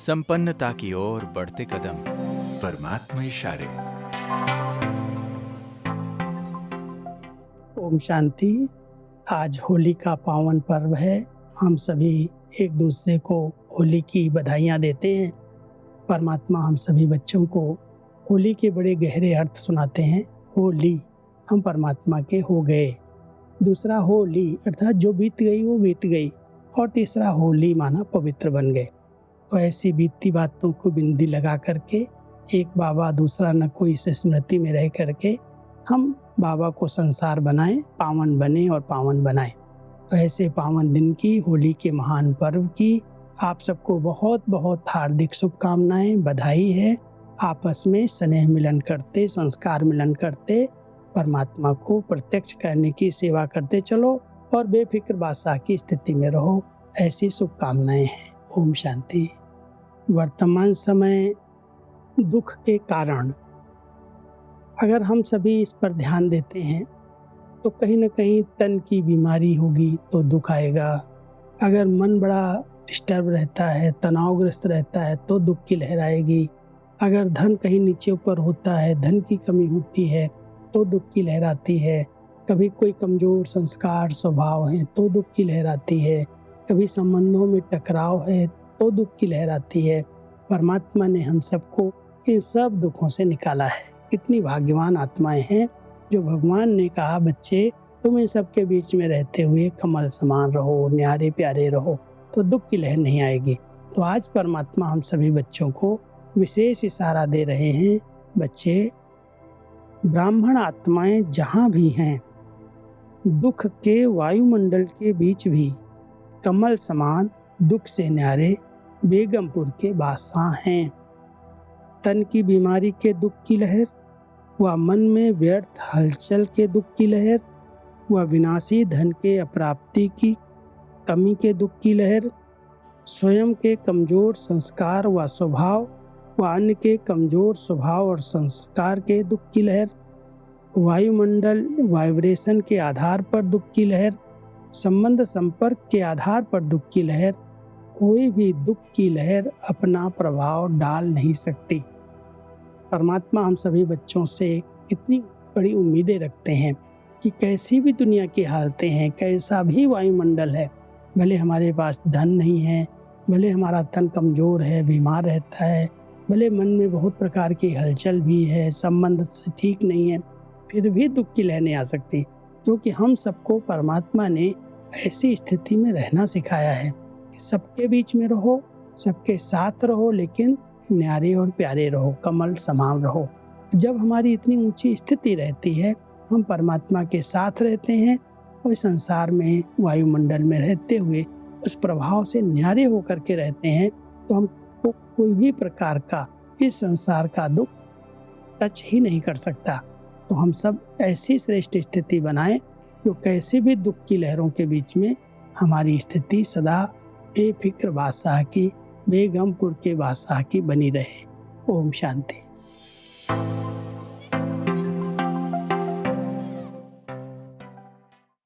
संपन्नता की ओर बढ़ते कदम। परमात्मा इशारे। ओम शांति। आज होली का पावन पर्व है। हम सभी एक दूसरे को होली की बधाइयाँ देते हैं। परमात्मा हम सभी बच्चों को होली के बड़े गहरे अर्थ सुनाते हैं। होली, हम परमात्मा के हो गए। दूसरा होली अर्थात जो बीत गई वो बीत गई। और तीसरा होली माना पवित्र बन गए। तो ऐसी बीतती बातों को बिंदी लगा करके एक बाबा दूसरा न कोई इस स्मृति में रह करके हम बाबा को संसार बनाएं, पावन बने और पावन बनाएं। तो ऐसे पावन दिन की, होली के महान पर्व की आप सबको बहुत बहुत हार्दिक शुभकामनाएं, बधाई है। आपस में स्नेह मिलन करते, संस्कार मिलन करते, परमात्मा को प्रत्यक्ष करने की सेवा करते चलो और बेफिक्र बादशाह की स्थिति में रहो। ऐसी शुभकामनाएं हैं। ओम शांति। वर्तमान समय दुख के कारण अगर हम सभी इस पर ध्यान देते हैं तो कहीं न कहीं तन की बीमारी होगी तो दुख आएगा। अगर मन बड़ा डिस्टर्ब रहता है, तनावग्रस्त रहता है तो दुख की लहर आएगी। अगर धन कहीं नीचे ऊपर होता है, धन की कमी होती है तो दुख की लहर आती है। कभी कोई कमजोर संस्कार स्वभाव है तो दुख की लहर आती है। कभी संबंधों में टकराव है तो दुख की लहर आती है। परमात्मा ने हम सबको इन सब दुखों से निकाला है। कितनी भाग्यवान आत्माएं हैं जो भगवान ने कहा बच्चे तुम इन सब के बीच में रहते हुए कमल समान रहो, न्यारे प्यारे रहो तो दुख की लहर नहीं आएगी। तो आज परमात्मा हम सभी बच्चों को विशेष इशारा दे रहे हैं, बच्चे ब्राह्मण आत्माएं जहाँ भी हैं, दुख के वायुमंडल के बीच भी कमल समान दुख से न्यारे बेगमपुर के बादशाह हैं। तन की बीमारी के दुख की लहर, व मन में व्यर्थ हलचल के दुख की लहर, व विनाशी धन के अप्राप्ति की कमी के दुख की लहर, स्वयं के कमजोर संस्कार व स्वभाव व अन्य के कमजोर स्वभाव और संस्कार के दुख की लहर, वायुमंडल वाइब्रेशन के आधार पर दुख की लहर, संबंध संपर्क के आधार पर दुख की लहर, कोई भी दुख की लहर अपना प्रभाव डाल नहीं सकती। परमात्मा हम सभी बच्चों से कितनी बड़ी उम्मीदें रखते हैं कि कैसी भी दुनिया की हालतें हैं, कैसा भी वायुमंडल है, भले हमारे पास धन नहीं है, भले हमारा तन कमजोर है, बीमार रहता है, भले मन में बहुत प्रकार की हलचल भी है, संबंध से ठीक नहीं है, फिर भी दुख की लहर नहीं आ सकती। क्योंकि हम सबको परमात्मा ने ऐसी स्थिति में रहना सिखाया है कि सबके बीच में रहो, सबके साथ रहो, लेकिन न्यारे और प्यारे रहो, कमल समान रहो। जब हमारी इतनी ऊंची स्थिति रहती है, हम परमात्मा के साथ रहते हैं और संसार में वायुमंडल में रहते हुए उस प्रभाव से न्यारे होकर के रहते हैं, तो हमको कोई भी प्रकार का इस संसार का दुख टच ही नहीं कर सकता। तो हम सब ऐसी श्रेष्ठ स्थिति बनाएं जो कैसी भी दुख की लहरों के बीच में हमारी स्थिति सदा बेफिक्र बादशाह की, बेगमपुर के बादशाह की बनी रहे। ओम शांति।